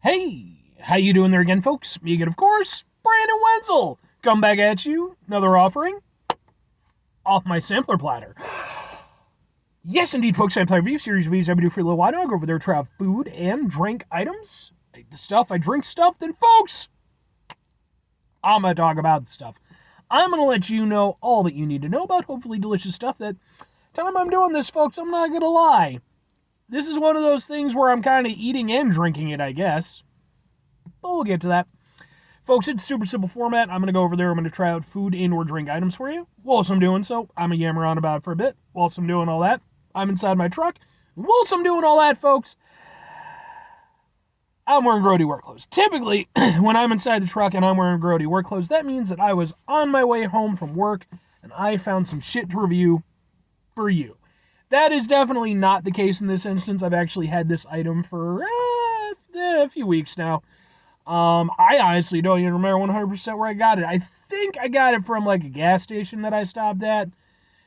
Hey, how you doing there again, folks? Me again, of course, Brandon Wenzel. Come back at you, another offering off my sampler platter. Yes, indeed, folks, I play review series reviews I do for a little while. I go over there, try out food and drink items. I drink stuff, then, folks, I'm going to talk about the stuff. I'm going to let you know all that you need to know about hopefully delicious stuff that time I'm doing this, folks, I'm not going to lie. This is one of those things where I'm kind of eating and drinking it, I guess. But we'll get to that. Folks, it's a super simple format. I'm going to go over there. I'm going to try out food and or drink items for you. Whilst I'm doing so, I'm going to yammer on about it for a bit. Whilst I'm doing all that, I'm inside my truck. Whilst I'm doing all that, folks, I'm wearing grody work clothes. Typically, when I'm inside the truck and I'm wearing grody work clothes, that means that I was on my way home from work and I found some shit to review for you. That is definitely not the case in this instance. I've actually had this item for a few weeks now. I honestly don't even remember 100% where I got it. I think I got it from like a gas station that I stopped at.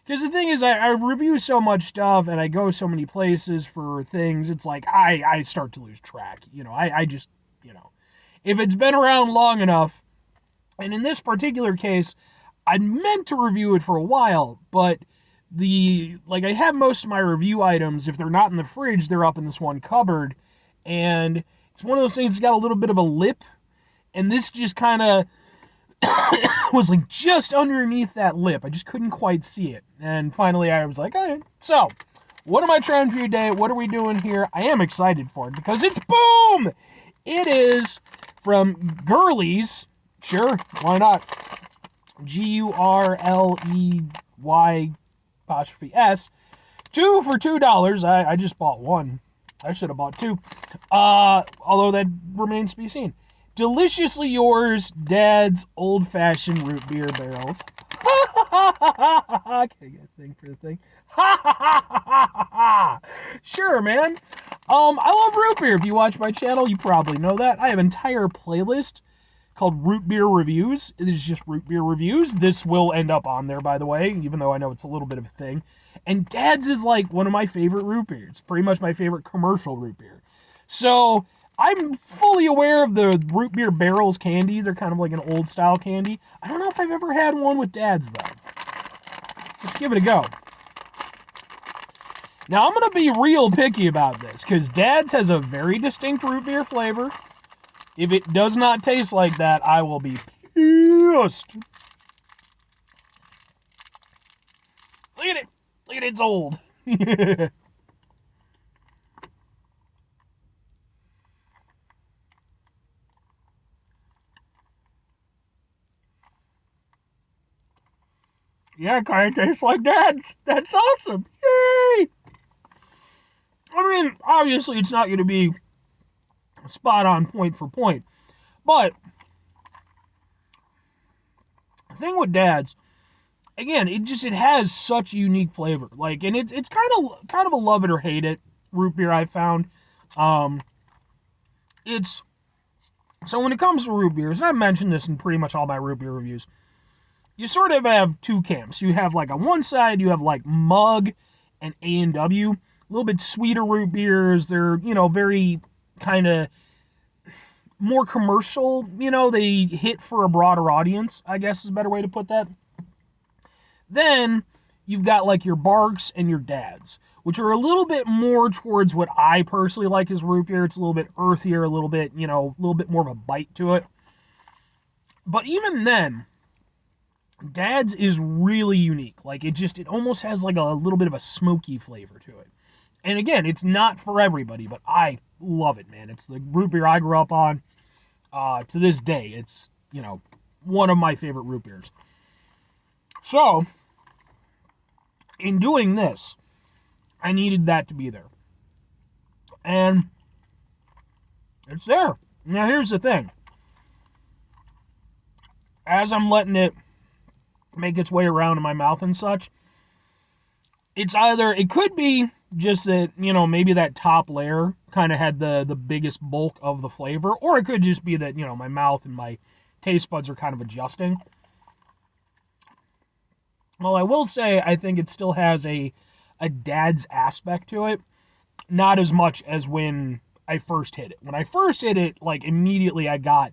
Because the thing is, I review so much stuff and I go so many places for things, it's like I start to lose track. I just, if it's been around long enough, and in this particular case, I meant to review it for a while, but I have most of my review items, if they're not in the fridge, they're up in this one cupboard, and it's one of those things that's got a little bit of a lip, and this just kind of was like just underneath that lip. I just couldn't quite see it. And finally I was like, all right, so what am I trying for you today? What are we doing here? I am excited for it because it's boom! It is from Gurley's. Sure, why not? Gurley''S. 2 for $2. I just bought one. I should have bought two. Although that remains to be seen. Deliciously Yours, Dad's Old-Fashioned Root Beer Barrels. I can't get a thing for the thing. Sure, man. I love root beer. If you watch my channel, you probably know that. I have an entire playlist called Root Beer Reviews. It is just root beer reviews. This will end up on there, by the way, even though I know it's a little bit of a thing. And Dad's is like one of my favorite root beers. It's pretty much my favorite commercial root beer. So I'm fully aware of the root beer barrels candy. They're kind of like an old style candy. I don't know if I've ever had one with Dad's though. Let's give it a go. Now I'm going to be real picky about this because Dad's has a very distinct root beer flavor. If it does not taste like that, I will be pissed. Look at it. Look at it. It's old. Yeah, it kind of tastes like Dad's. That's awesome. Yay! I mean, obviously it's not going to be spot on point for point. But the thing with Dad's, again, it has such a unique flavor. And it's kind of a love it or hate it root beer I found. It's so when it comes to root beers, and I've mentioned this in pretty much all my root beer reviews, you sort of have two camps. You have like on one side, you have like Mug and A&W, a little bit sweeter root beers. They're, very kind of more commercial. They hit for a broader audience, I guess is a better way to put that. Then you've got like your Barks and your Dads, which are a little bit more towards what I personally like as root beer. It's a little bit earthier, a little bit more of a bite to it. But even then, Dad's is really unique. It almost has like a little bit of a smoky flavor to it. And again, it's not for everybody, but I love it, man. It's the root beer I grew up on. To this day, it's, one of my favorite root beers. So, in doing this, I needed that to be there. And it's there. Now, here's the thing. As I'm letting it make its way around in my mouth and such, it could be just that, maybe that top layer kind of had the biggest bulk of the flavor, or it could just be that, my mouth and my taste buds are kind of adjusting. Well, I will say I think it still has a Dad's aspect to it. Not as much as when I first hit it. When I first hit it, like, immediately I got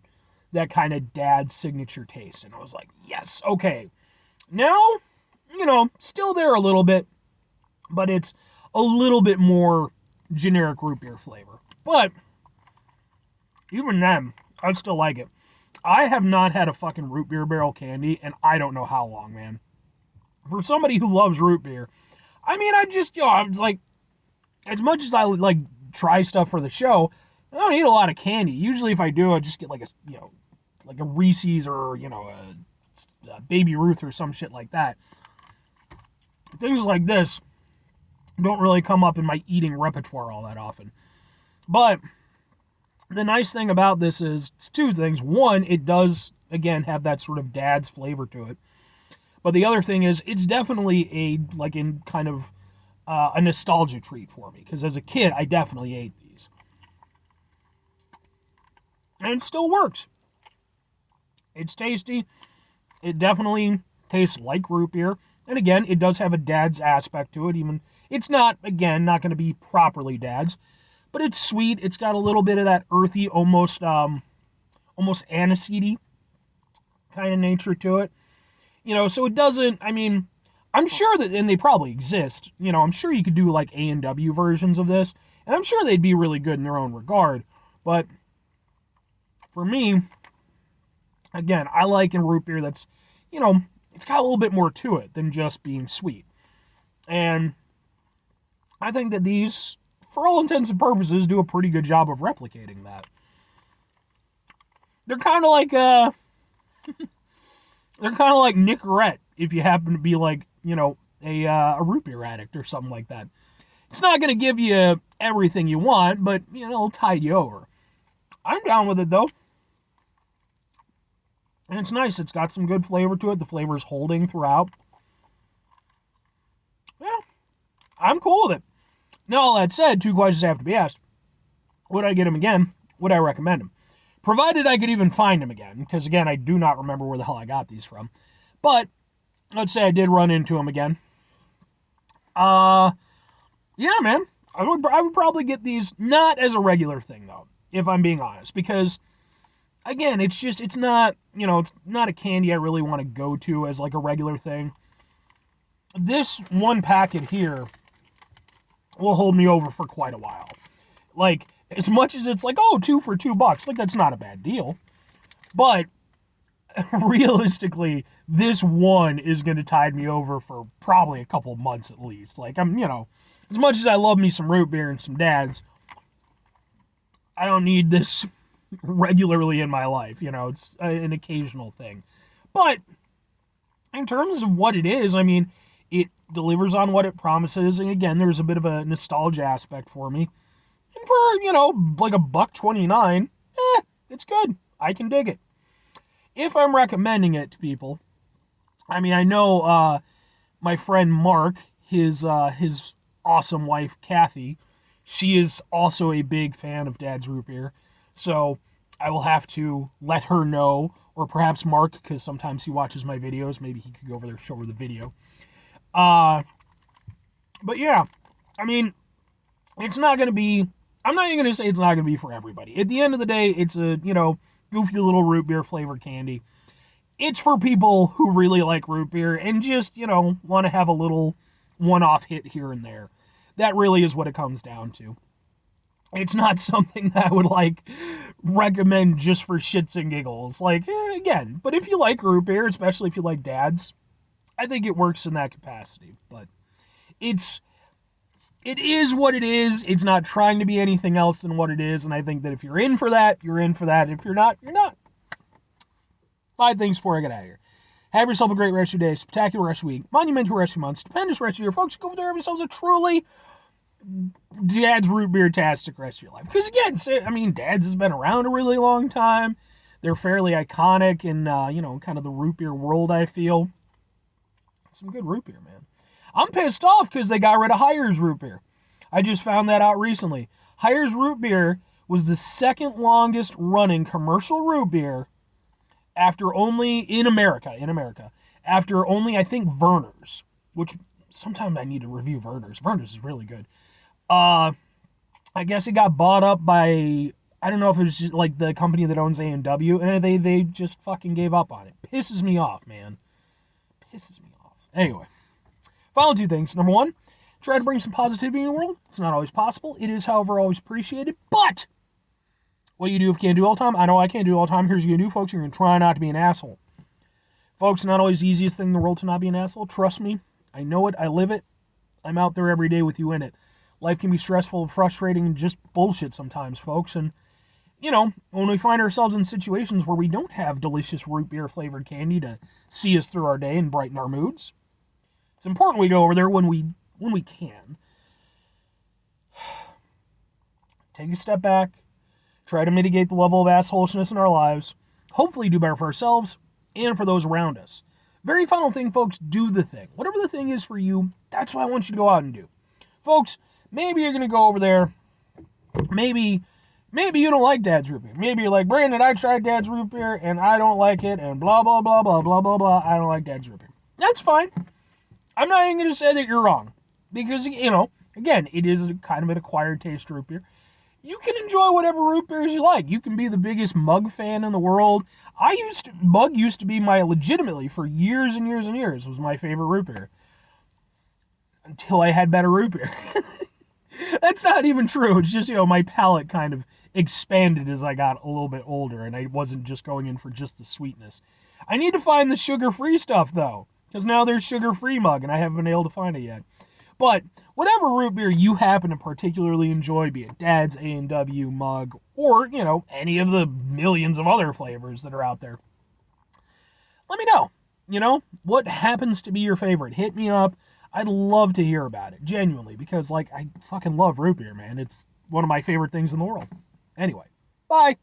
that kind of dad signature taste. And I was like, yes, okay. Now, still there a little bit, but it's a little bit more generic root beer flavor. But even then, I still like it. I have not had a fucking root beer barrel candy, and I don't know how long, man. For somebody who loves root beer, I mean, I was like, as much as I like try stuff for the show, I don't eat a lot of candy. Usually, if I do, I just get like a Reese's or a Baby Ruth or some shit like that. Things like this don't really come up in my eating repertoire all that often. But the nice thing about this is it's two things. One, it does, again, have that sort of dad's flavor to it. But the other thing is it's definitely a nostalgia treat for me. Because as a kid, I definitely ate these. And it still works. It's tasty. It definitely tastes like root beer. And again, it does have a dad's aspect to it. Even it's not going to be properly dad's. But it's sweet. It's got a little bit of that earthy, almost aniseedy kind of nature to it. So it doesn't, I mean, I'm sure that, and they probably exist, I'm sure you could do like A&W versions of this, and I'm sure they'd be really good in their own regard. But for me, again, I like in root beer that's, it's got a little bit more to it than just being sweet. And I think that these, for all intents and purposes, do a pretty good job of replicating that. They're kind of like Nicorette, if you happen to be like, a root beer addict or something like that. It's not going to give you everything you want, but, it'll tide you over. I'm down with it, though. And it's nice. It's got some good flavor to it. The flavor's holding throughout. Yeah, I'm cool with it. Now, all that said, two questions have to be asked. Would I get him again? Would I recommend him? Provided I could even find him again, because, again, I do not remember where the hell I got these from. But, let's say I did run into him again. Yeah, man. I would probably get these, not as a regular thing, though, if I'm being honest. Because, again, it's not, it's not a candy I really want to go to as, like, a regular thing. This one packet here will hold me over for quite a while. Like, as much as it's like, oh, 2 for $2, like, that's not a bad deal. But, realistically, this one is going to tide me over for probably a couple months at least. Like, I'm, as much as I love me some root beer and some dads, I don't need this regularly in my life. It's an occasional thing. But, in terms of what it is, I mean, it delivers on what it promises, and again, there's a bit of a nostalgia aspect for me. And for, like $1.29, it's good. I can dig it. If I'm recommending it to people, I mean, I know my friend Mark, his awesome wife, Kathy, she is also a big fan of Dad's Root Beer. So I will have to let her know, or perhaps Mark, because sometimes he watches my videos. Maybe he could go over there and show her the video. But yeah, I mean, it's not going to be, I'm not even going to say it's not going to be for everybody. At the end of the day, it's a, goofy little root beer flavored candy. It's for people who really like root beer and just, want to have a little one-off hit here and there. That really is what it comes down to. It's not something that I would, like, recommend just for shits and giggles. Like, again, but if you like root beer, especially if you like Dad's, I think it works in that capacity. But it is what it is. It's not trying to be anything else than what it is. And I think that if you're in for that, you're in for that. If you're not, you're not. 5 things before I get out of here. Have yourself a great rest of your day, spectacular rest of your week, monumental rest of your month, stupendous rest of your folks. Go over there, have yourselves a truly Dad's root beer-tastic rest of your life. Because again, I mean, Dad's has been around a really long time. They're fairly iconic in, kind of the root beer world, I feel. Some good root beer, man. I'm pissed off because they got rid of Hires root beer. I just found that out recently. Hires root beer was the second longest running commercial root beer after only, in America, after only, I think, Verner's, which sometimes I need to review Verner's. Verner's is really good. I guess it got bought up by, I don't know if it was just like the company that owns A&W, and they just fucking gave up on it. Pisses me off, man. Pisses me off. Anyway, final two things. Number one, try to bring some positivity in the world. It's not always possible. It is, however, always appreciated. But what you do if you can't do it all the time, I know I can't do it all the time. Here's what you do, folks. You're going to try not to be an asshole. Folks, not always the easiest thing in the world to not be an asshole. Trust me. I know it. I live it. I'm out there every day with you in it. Life can be stressful, frustrating, and just bullshit sometimes, folks. And, when we find ourselves in situations where we don't have delicious root beer flavored candy to see us through our day and brighten our moods, it's important we go over there when we can. Take a step back, try to mitigate the level of assholishness in our lives, hopefully do better for ourselves and for those around us. Very final thing, folks, do the thing. Whatever the thing is for you, that's what I want you to go out and do. Folks, maybe you're going to go over there, maybe you don't like Dad's root beer. Maybe you're like, Brandon, I tried Dad's root beer and I don't like it and blah, blah, blah, blah, blah, blah, blah. I don't like Dad's root beer. That's fine. I'm not even going to say that you're wrong. Because, again, it is kind of an acquired taste root beer. You can enjoy whatever root beers you like. You can be the biggest Mug fan in the world. Mug used to be legitimately, for years and years and years, was my favorite root beer. Until I had better root beer. That's not even true. It's just, my palate kind of expanded as I got a little bit older, and I wasn't just going in for just the sweetness. I need to find the sugar-free stuff, though, because now there's sugar-free Mug, and I haven't been able to find it yet. But whatever root beer you happen to particularly enjoy, be it Dad's, A&W, Mug, or, any of the millions of other flavors that are out there, let me know. What happens to be your favorite? Hit me up. I'd love to hear about it, genuinely, because, I fucking love root beer, man. It's one of my favorite things in the world. Anyway, bye.